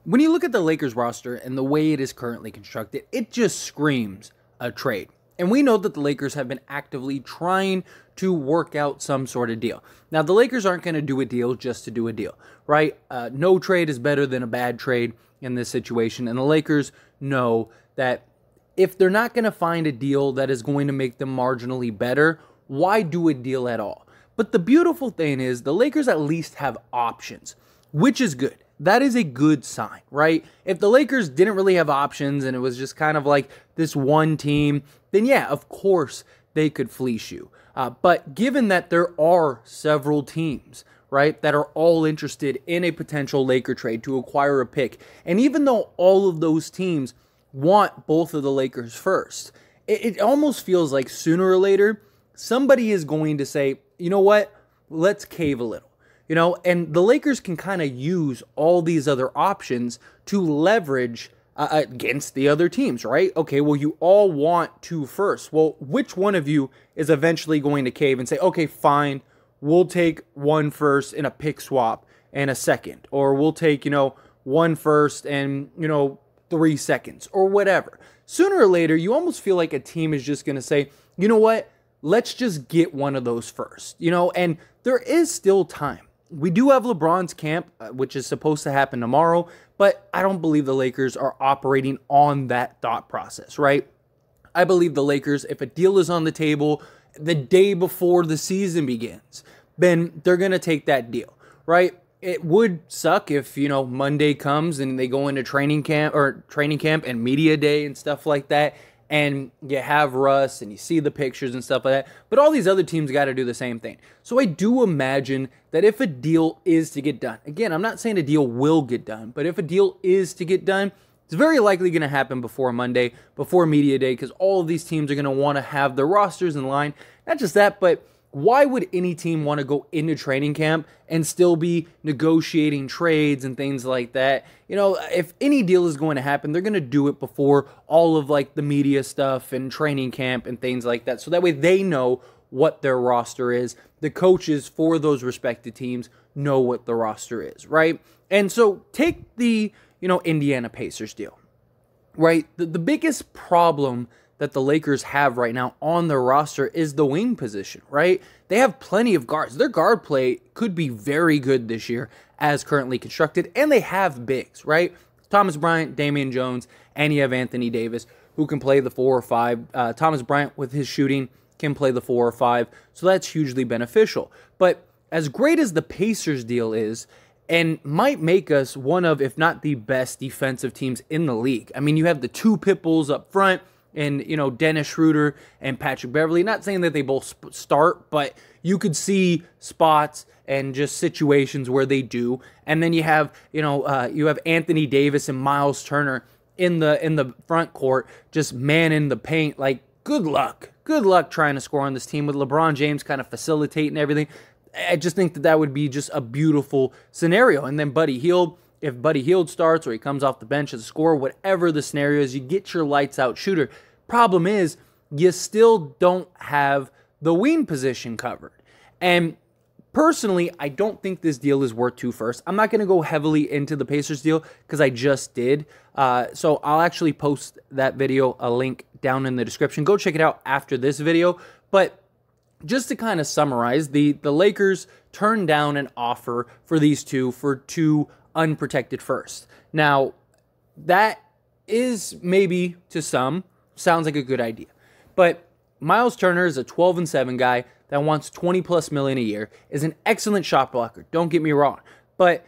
When you look at the Lakers roster and the way it is currently constructed, it just screams a trade. And we know that the Lakers have been actively trying to work out some sort of deal. Now, the Lakers aren't going to do a deal just to do a deal, right? No trade is better than a bad trade in this situation. And the Lakers know that if they're not going to find a deal that is going to make them marginally better, why do a deal at all? But the beautiful thing is the Lakers at least have options, which is good. That is a good sign, right? If the Lakers didn't really have options and it was just kind of like this one team, then yeah, of course they could fleece you. But given that there are several teams, right, that are all interested in a potential Laker trade to acquire a pick, and even though all of those teams want both of the Lakers first, it almost feels like sooner or later somebody is going to say, you know what, let's cave a little. You know, and the Lakers can kind of use all these other options to leverage against the other teams, right? Okay, well, you all want two first. Well, which one of you is eventually going to cave and say, okay, fine, we'll take one first in a pick swap and a second, or we'll take, one first and, 3 seconds, or whatever. Sooner or later, you almost feel like a team is just going to say, you know what, let's just get one of those first, and there is still time. We do have LeBron's camp, which is supposed to happen tomorrow, but I don't believe the Lakers are operating on that thought process, right? I believe the Lakers, if a deal is on the table the day before the season begins, then they're going to take that deal, right? It would suck if, Monday comes and they go into training camp and media day and stuff like that, and you have Russ and you see the pictures and stuff like that. But all these other teams got to do the same thing. So I do imagine that if a deal is to get done, again, I'm not saying a deal will get done, but if a deal is to get done, it's very likely going to happen before Monday, before media day, because all of these teams are going to want to have their rosters in line. Not just that, but why would any team want to go into training camp and still be negotiating trades and things like that? If any deal is going to happen, they're going to do it before all of the media stuff and training camp and things like that. So that way they know what their roster is. The coaches for those respective teams know what the roster is, right? And so take the, Indiana Pacers deal, right? The biggest problem that the Lakers have right now on their roster is the wing position, right? They have plenty of guards. Their guard play could be very good this year as currently constructed, and they have bigs, right? Thomas Bryant, Damian Jones, and you have Anthony Davis, who can play the 4 or 5. Thomas Bryant, with his shooting, can play the 4 or 5, so that's hugely beneficial. But as great as the Pacers deal is, and might make us one of, if not the best defensive teams in the league. I mean, you have the 2 pit bulls up front, and, Dennis Schroeder and Patrick Beverley. Not saying that they both start, but you could see spots and just situations where they do. And then you have, you have Anthony Davis and Miles Turner in the front court, just manning the paint. Like, good luck. Good luck trying to score on this team with LeBron James kind of facilitating everything. I just think that would be just a beautiful scenario. And then Buddy Hield, if Buddy Hield starts or he comes off the bench as a scorer, whatever the scenario is, you get your lights out shooter. Problem is, you still don't have the wing position covered. And personally, I don't think this deal is worth 2 firsts. I'm not going to go heavily into the Pacers deal because I just did. So I'll actually post that video, a link down in the description. Go check it out after this video. But just to kind of summarize, the Lakers turned down an offer for these two for 2 unprotected firsts. Now, that is maybe to some sounds like a good idea. But Miles Turner is a 12-7 guy that wants $20+ million a year, is an excellent shot blocker. Don't get me wrong. But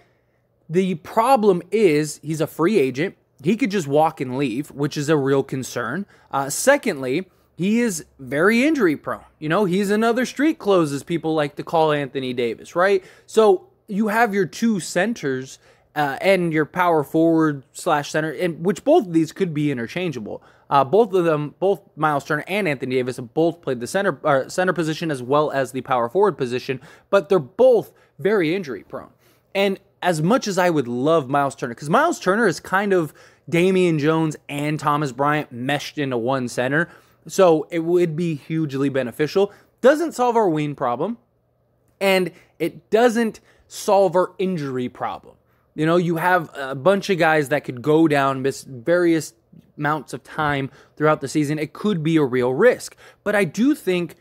the problem is he's a free agent. He could just walk and leave, which is a real concern. Secondly, he is very injury prone. He's another street clothes, as people like to call Anthony Davis, right? So you have your 2 centers and your power forward / center, and which both of these could be interchangeable. Both of them, both Miles Turner and Anthony Davis, have both played the center position as well as the power forward position, but they're both very injury prone. And as much as I would love Miles Turner, because Miles Turner is kind of Damian Jones and Thomas Bryant meshed into one center, so it would be hugely beneficial. Doesn't solve our wing problem, and it doesn't solve our injury problem. You know, you have a bunch of guys that could go down, miss various amounts of time throughout the season. It could be a real risk. But I do think,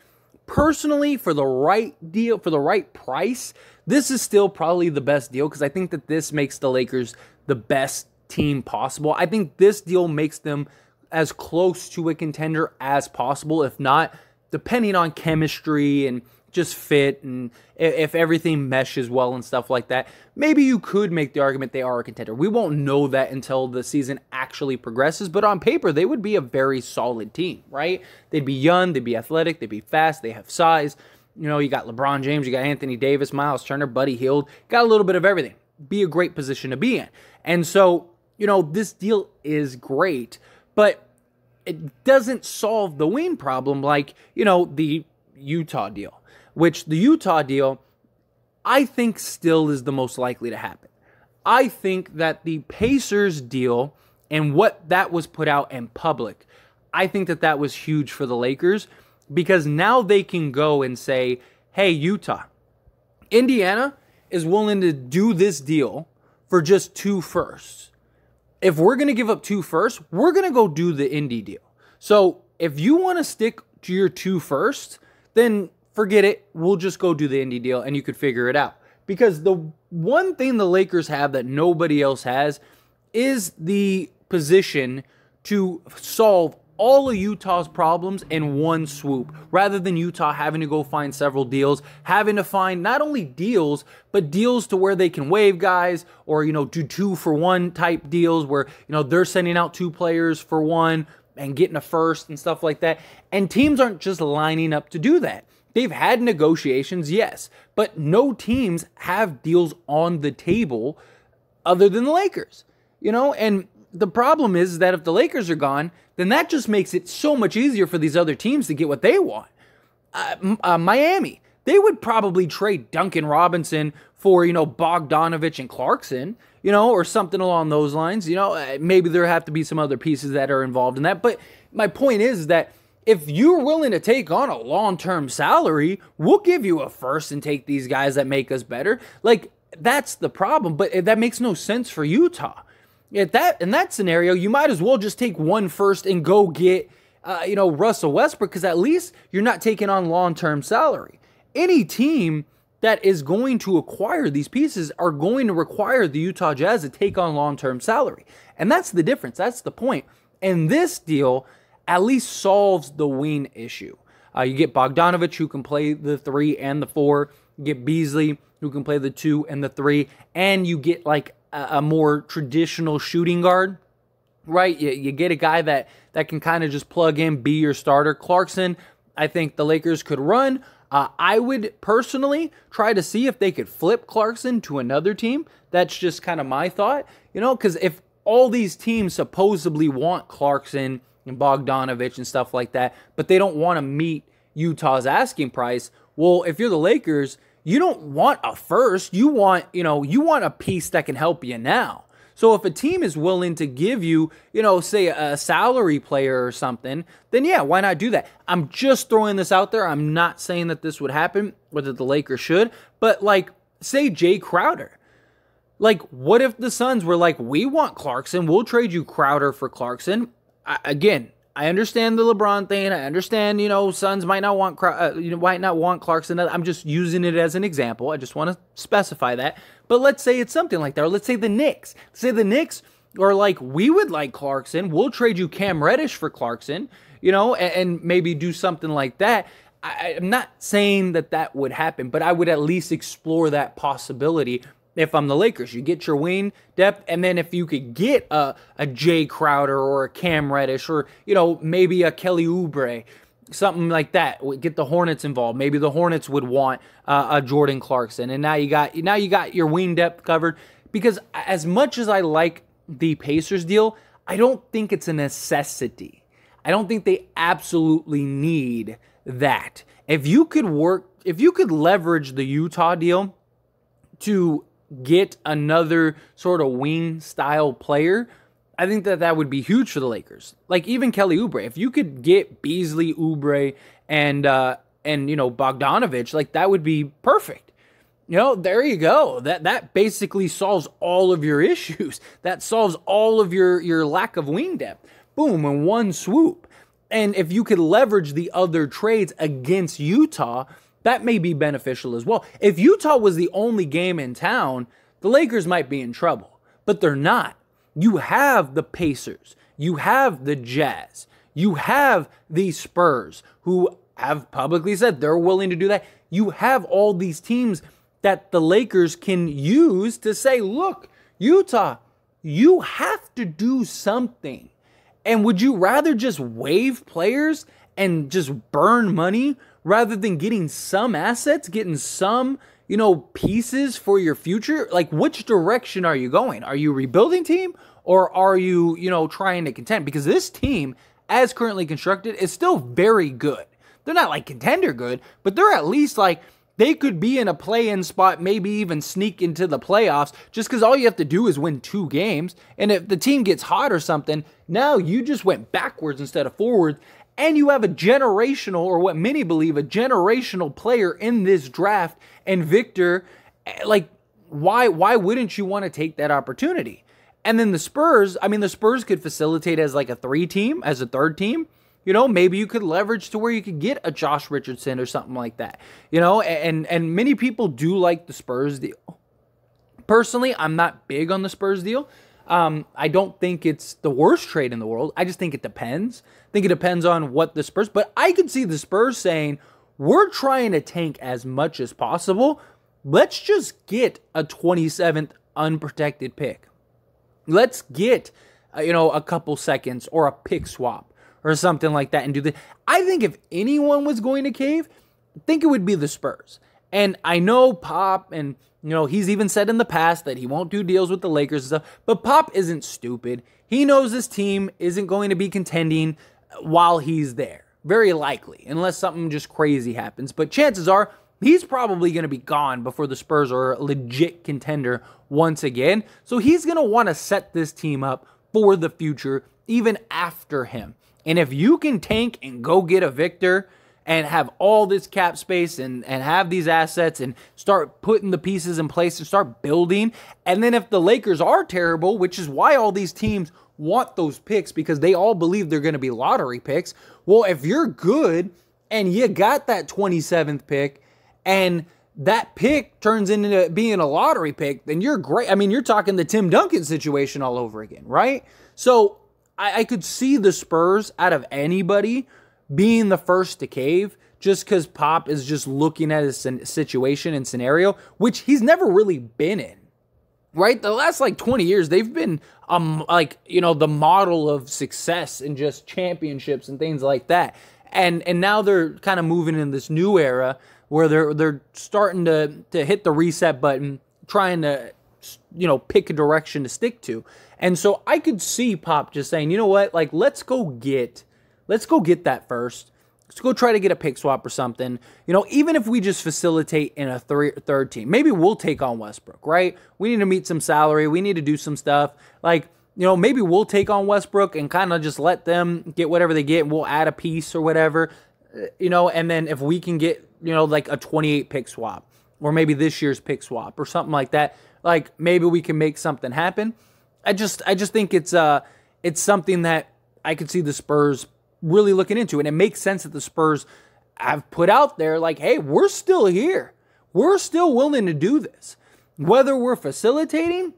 personally, for the right deal, for the right price, this is still probably the best deal, because I think that this makes the Lakers the best team possible. I think this deal makes them as close to a contender as possible, if not, depending on chemistry and just fit, and if everything meshes well and stuff like that, maybe you could make the argument they are a contender. We won't know that until the season actually progresses, but on paper, they would be a very solid team, right? They'd be young, they'd be athletic, they'd be fast, they have size. You know, you got LeBron James, you got Anthony Davis, Miles Turner, Buddy Hield, got a little bit of everything. Be a great position to be in. And so, you know, this deal is great, but it doesn't solve the wing problem like, you know, the Utah deal. Which the Utah deal, I think, still is the most likely to happen. I think that the Pacers deal and what that was put out in public, I think that that was huge for the Lakers, because now they can go and say, hey, Utah, Indiana is willing to do this deal for just 2 firsts. If we're going to give up 2 firsts, we're going to go do the Indy deal. So if you want to stick to your 2 firsts, then forget it. We'll just go do the Indy deal and you could figure it out. Because the one thing the Lakers have that nobody else has is the position to solve all of Utah's problems in one swoop, rather than Utah having to go find several deals, having to find not only deals, but deals to where they can waive guys, or, you know, do 2-for-1 type deals where, you know, they're sending out 2 players for 1 and getting a first and stuff like that. And teams aren't just lining up to do that. They've had negotiations, yes, but no teams have deals on the table other than the Lakers, you know? And the problem is that if the Lakers are gone, then that just makes it so much easier for these other teams to get what they want. Miami, they would probably trade Duncan Robinson for, you know, Bogdanovich and Clarkson, you know, or something along those lines. You know, maybe there have to be some other pieces that are involved in that. But my point is that if you're willing to take on a long-term salary, we'll give you a first and take these guys that make us better. Like, that's the problem, but that makes no sense for Utah. In that scenario, you might as well just take 1 first and go get, you know, Russell Westbrook, because at least you're not taking on long-term salary. Any team that is going to acquire these pieces are going to require the Utah Jazz to take on long-term salary. And that's the difference. That's the point. And this deal at least solves the wing issue. You get Bogdanovich, who can play the 3 and the 4. You get Beasley, who can play the 2 and the 3. And you get like a more traditional shooting guard, right? You get a guy that can kind of just plug in, be your starter. Clarkson, I think the Lakers could run. I would personally try to see if they could flip Clarkson to another team. That's just kind of my thought, you know, because if all these teams supposedly want Clarkson and Bogdanovich and stuff like that, but they don't want to meet Utah's asking price, well, if you're the Lakers, you don't want a first. You want, you know, you want a piece that can help you now. So if a team is willing to give you, you know, say a salary player or something, then yeah, why not do that? I'm just throwing this out there. I'm not saying that this would happen, whether the Lakers should, but like, say Jay Crowder. Like, what if the Suns were like, we want Clarkson, we'll trade you Crowder for Clarkson. Again, I understand the LeBron thing. I understand, you know, Suns might not want Clarkson. I'm just using it as an example. I just want to specify that. But let's say it's something like that. Or let's say the Knicks. Say the Knicks are like, we would like Clarkson. We'll trade you Cam Reddish for Clarkson, you know, and maybe do something like that. I'm not saying that that would happen, but I would at least explore that possibility. If I'm the Lakers, you get your wing depth, and then if you could get a Jay Crowder or a Cam Reddish, or, you know, maybe a Kelly Oubre, something like that, get the Hornets involved. Maybe the Hornets would want a Jordan Clarkson, and now you got your wing depth covered. Because as much as I like the Pacers deal, I don't think it's a necessity. I don't think they absolutely need that. If you could leverage the Utah deal to get another sort of wing style player, I think that would be huge for the Lakers. Like even Kelly Oubre, if you could get Beasley, Oubre, and you know, Bogdanovich, like that would be perfect. There you go. That basically solves all of your issues. That solves all of your lack of wing depth. Boom, in one swoop. And if you could leverage the other trades against Utah, that may be beneficial as well. If Utah was the only game in town, the Lakers might be in trouble. But they're not. You have the Pacers. You have the Jazz. You have the Spurs, who have publicly said they're willing to do that. You have all these teams that the Lakers can use to say, look, Utah, you have to do something. And would you rather just waive players and just burn money rather than getting some assets, getting some, pieces for your future? Like, which direction are you going? Are you a rebuilding team, or are you, trying to contend? Because this team, as currently constructed, is still very good. They're not like contender good, but they're at least like, they could be in a play-in spot, maybe even sneak into the playoffs, just because all you have to do is win 2 games. And if the team gets hot or something, now you just went backwards instead of forwards, and you have a generational, or what many believe, a generational player in this draft. And Victor, like, why wouldn't you want to take that opportunity? And then the Spurs could facilitate as like a 3 team, as a 3rd team. Maybe you could leverage to where you could get a Josh Richardson or something like that. And many people do like the Spurs deal. Personally, I'm not big on the Spurs deal. I don't think it's the worst trade in the world. I just think it depends. I think it depends on what the Spurs, but I could see the Spurs saying, we're trying to tank as much as possible. Let's just get a 27th unprotected pick. Let's get, a couple seconds or a pick swap or something like that and do this. I think if anyone was going to cave, I think it would be the Spurs. And I know Pop, and he's even said in the past that he won't do deals with the Lakers and stuff, but Pop isn't stupid. He knows this team isn't going to be contending while he's there. Very likely, unless something just crazy happens. But chances are, he's probably going to be gone before the Spurs are a legit contender once again. So he's going to want to set this team up for the future, even after him. And if you can tank and go get a Victor and have all this cap space and have these assets and start putting the pieces in place and start building, and then if the Lakers are terrible, which is why all these teams want those picks, because they all believe they're going to be lottery picks. Well, if you're good and you got that 27th pick and that pick turns into being a lottery pick, then you're great. I mean, you're talking the Tim Duncan situation all over again, right? So I could see the Spurs out of anybody being the first to cave, just because Pop is just looking at his situation and scenario, which he's never really been in, right? The last 20 years, they've been the model of success and just championships and things like that. And now they're kind of moving in this new era where they're starting to hit the reset button, trying to pick a direction to stick to. And so I could see Pop just saying, you know what, let's go get that first. Let's go try to get a pick swap or something. Even if we just facilitate in a 3rd team, maybe we'll take on Westbrook, right? We need to meet some salary. We need to do some stuff. Maybe we'll take on Westbrook and kind of just let them get whatever they get, and we'll add a piece or whatever, and then if we can get, a 28 pick swap, or maybe this year's pick swap or something like that, maybe we can make something happen. I just think it's something that I could see the Spurs really looking into, and it makes sense that the Spurs have put out there hey, we're still here. We're still willing to do this. Whether we're facilitating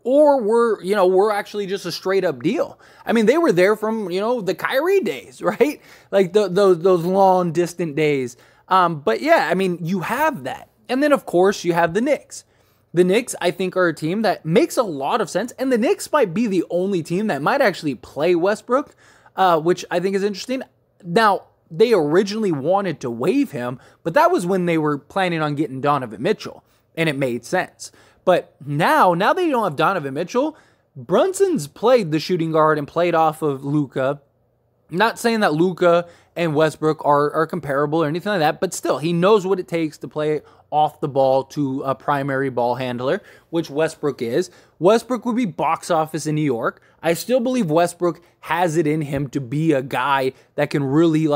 or we're actually just a straight up deal. I mean, they were there from, the Kyrie days, right? Those long distant days. But yeah, I mean, you have that. And then of course you have the Knicks. The Knicks, I think, are a team that makes a lot of sense. And the Knicks might be the only team that might actually play Westbrook, which I think is interesting. Now, they originally wanted to waive him, but that was when they were planning on getting Donovan Mitchell, and it made sense. But now they don't have Donovan Mitchell. Brunson's played the shooting guard and played off of Luka. Not saying that Luka and Westbrook are comparable or anything like that, but still, he knows what it takes to play off the ball to a primary ball handler, which Westbrook is. Westbrook would be box office in New York. I still believe Westbrook has it in him to be a guy that can really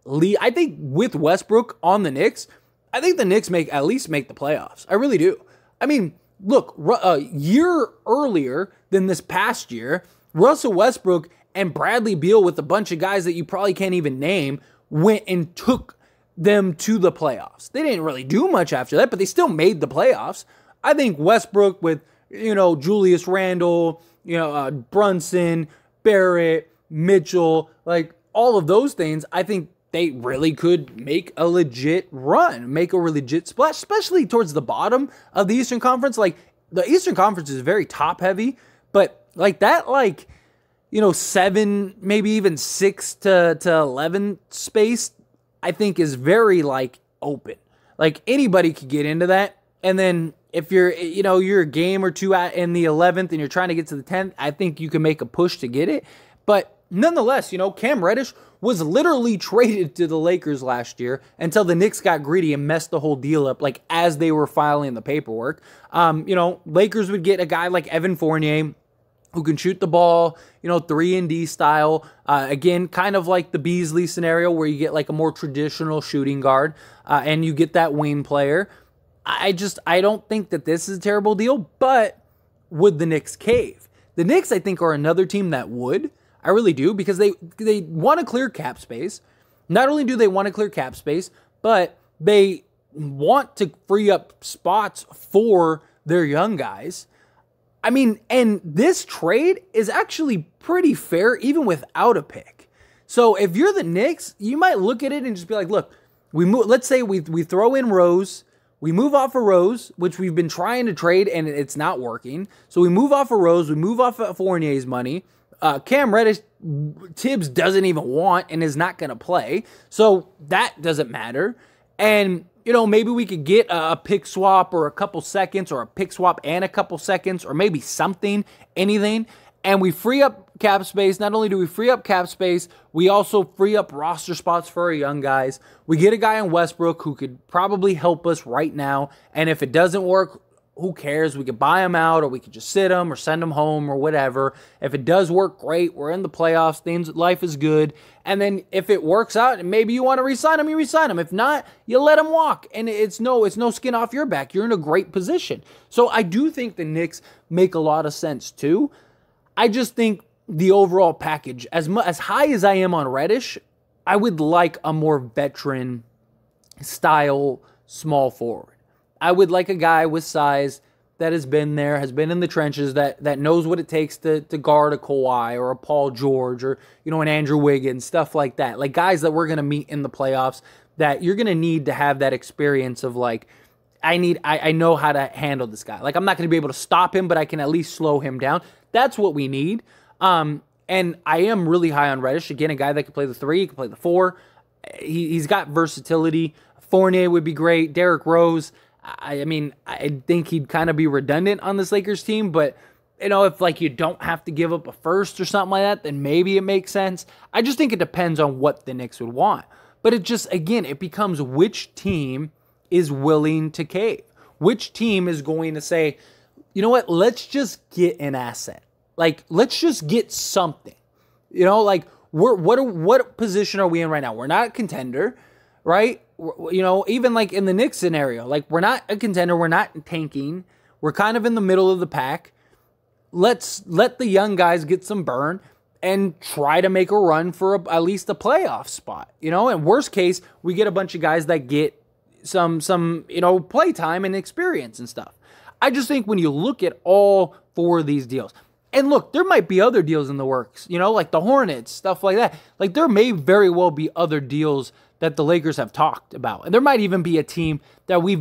lead. I think with Westbrook on the Knicks, I think the Knicks at least make the playoffs. I really do. I mean, look, a year earlier than this past year, Russell Westbrook and Bradley Beal, with a bunch of guys that you probably can't even name, went and took them to the playoffs. They didn't really do much after that, but they still made the playoffs. I think Westbrook with, Julius Randle, Brunson, Barrett, Mitchell, like all of those things, I think they really could make a legit run, make a legit splash, especially towards the bottom of the Eastern Conference. Like, the Eastern Conference is very top heavy, but like that, 7, maybe even 6 to 11 space, I think is very open. Like, anybody could get into that. And then if you're a game or two in the 11th and you're trying to get to the 10th, I think you can make a push to get it. But nonetheless, Cam Reddish was literally traded to the Lakers last year until the Knicks got greedy and messed the whole deal up, as they were filing the paperwork. Lakers would get a guy like Evan Fournier, who can shoot the ball, 3-and-D style. Again, kind of like the Beasley scenario where you get a more traditional shooting guard, and you get that wing player. I don't think that this is a terrible deal, but would the Knicks cave? The Knicks, I think, are another team that would. I really do, because they want to clear cap space. Not only do they want to clear cap space, but they want to free up spots for their young guys. I mean, and this trade is actually pretty fair even without a pick. So if you're the Knicks, you might look at it and just be like, look, let's say we throw in Rose, we move off of Rose, which we've been trying to trade and it's not working. So we move off of Rose, we move off of Fournier's money. Cam Reddish, Tibbs doesn't even want and is not going to play. So that doesn't matter. And, maybe we could get a pick swap or a couple seconds, or a pick swap and a couple seconds, or maybe something, anything. And we free up cap space. Not only do we free up cap space, we also free up roster spots for our young guys. We get a guy in Westbrook who could probably help us right now. And if it doesn't work, who cares? We could buy him out, or we could just sit him or send him home or whatever. If it does work, great. We're in the playoffs. Life is good. And then if it works out and maybe you want to re-sign him, you re-sign him. If not, you let him walk. And it's no skin off your back. You're in a great position. So I do think the Knicks make a lot of sense too. I just think the overall package, as high as I am on Reddish, I would like a more veteran style small forward. I would like a guy with size that has been there, has been in the trenches, that knows what it takes to guard a Kawhi or a Paul George or, an Andrew Wiggins, stuff like that. Like guys that we're going to meet in the playoffs that you're going to need to have that experience of I know how to handle this guy. Like I'm not going to be able to stop him, but I can at least slow him down. That's what we need. And I am really high on Reddish. Again, a guy that can play the 3, he can play the 4. He's got versatility. Fournier would be great. Derrick Rose. I think he'd kind of be redundant on this Lakers team, but if you don't have to give up a first or something like that, then maybe it makes sense. I just think it depends on what the Knicks would want. But it becomes which team is willing to cave. Which team is going to say, you know what, let's just get an asset. Let's just get something. What position are we in right now? We're not a contender, right? Even in the Knicks scenario, we're not a contender, we're not tanking, we're kind of in the middle of the pack. Let's let the young guys get some burn and try to make a run for at least a playoff spot. In worst case, we get a bunch of guys that get some play time and experience and stuff. I just think when you look at all 4 of these deals, and look, there might be other deals in the works, like the Hornets, stuff like that. There may very well be other deals that the Lakers have talked about. And there might even be a team that we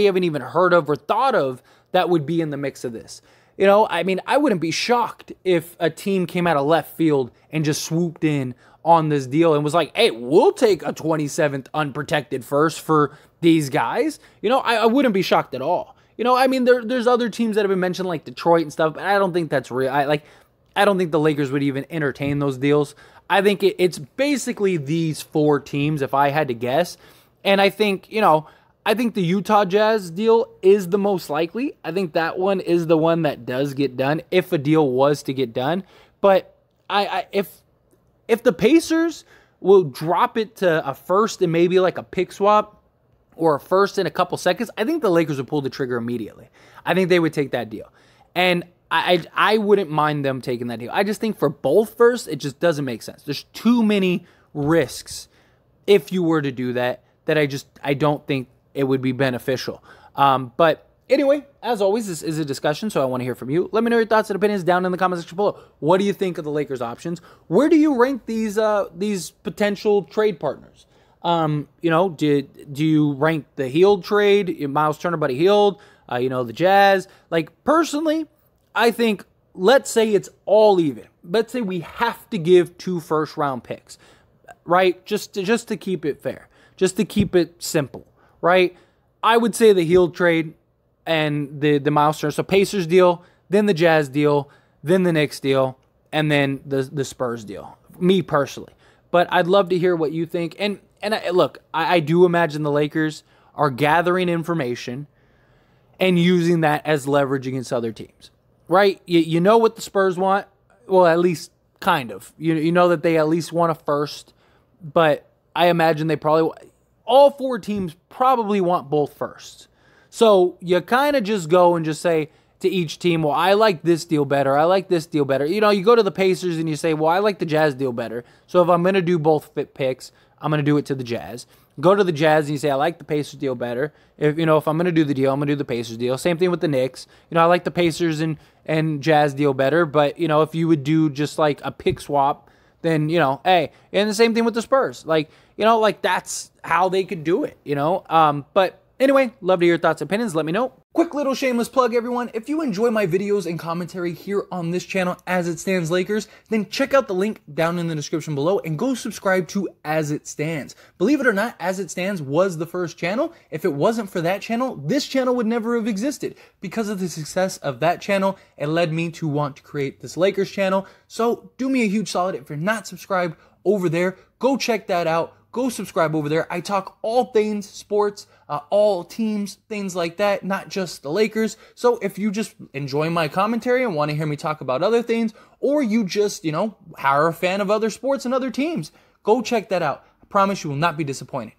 haven't even heard of or thought of that would be in the mix of this. I wouldn't be shocked if a team came out of left field and just swooped in on this deal and was like, hey, we'll take a 27th unprotected first for these guys. I wouldn't be shocked at all. There's other teams that have been mentioned like Detroit and stuff, but I don't think that's real. I don't think the Lakers would even entertain those deals. I think it's basically these 4 teams, if I had to guess. And I think, the Utah Jazz deal is the most likely. I think that one is the one that does get done, if a deal was to get done. But if the Pacers will drop it to a first and maybe a pick swap, or a first in a couple seconds, I think the Lakers would pull the trigger immediately. I think they would take that deal. And I wouldn't mind them taking that deal. I just think for both firsts, it just doesn't make sense. There's too many risks if you were to do that I don't think it would be beneficial. But anyway, as always, this is a discussion, so I want to hear from you. Let me know your thoughts and opinions down in the comment section below. What do you think of the Lakers' options? Where do you rank these potential trade partners? You know, do you rank the Hield trade, Miles Turner, Buddy Hield, the Jazz? Like, personally, I think, let's say it's all even. Let's say we have to give 2 first-round picks, right? Just to keep it fair, just to keep it simple, right? I would say the Hield trade and the Miles Turner. So Pacers deal, then the Jazz deal, then the Knicks deal, and then the Spurs deal. Me personally. But I'd love to hear what you think. And I do imagine the Lakers are gathering information and using that as leverage against other teams, right? You know what the Spurs want? Well, at least kind of. You know that they at least want a first, but I imagine they probably, all 4 teams probably want both firsts. So you kind of just go and just say to each team, well, I like this deal better. I like this deal better. You go to the Pacers and you say, well, I like the Jazz deal better. So if I'm going to do both picks, I'm going to do it to the Jazz. Go to the Jazz and you say, I like the Pacers deal better. If I'm going to do the deal, I'm going to do the Pacers deal. Same thing with the Knicks. I like the Pacers and Jazz deal better. But, if you would do just like a pick swap, then, hey. And the same thing with the Spurs. Like that's how they could do it, But anyway, love to hear your thoughts and opinions. Let me know. Quick little shameless plug, everyone. If you enjoy my videos and commentary here on this channel, As It Stands Lakers, then check out the link down in the description below and go subscribe to As It Stands. Believe it or not, As It Stands was the first channel. If it wasn't for that channel, this channel would never have existed. Because of the success of that channel, it led me to want to create this Lakers channel. So do me a huge solid. If you're not subscribed over there, go check that out. Go subscribe over there. I talk all things sports, all teams, things like that, not just the Lakers. So if you just enjoy my commentary and want to hear me talk about other things, or you just, are a fan of other sports and other teams, go check that out. I promise you will not be disappointed.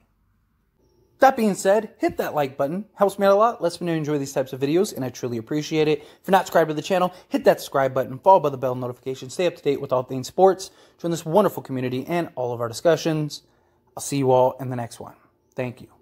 That being said, hit that like button. Helps me out a lot. Lets me know you enjoy these types of videos, and I truly appreciate it. If you're not subscribed to the channel, hit that subscribe button, followed by the bell notification. Stay up to date with all things sports. Join this wonderful community and all of our discussions. I'll see you all in the next one. Thank you.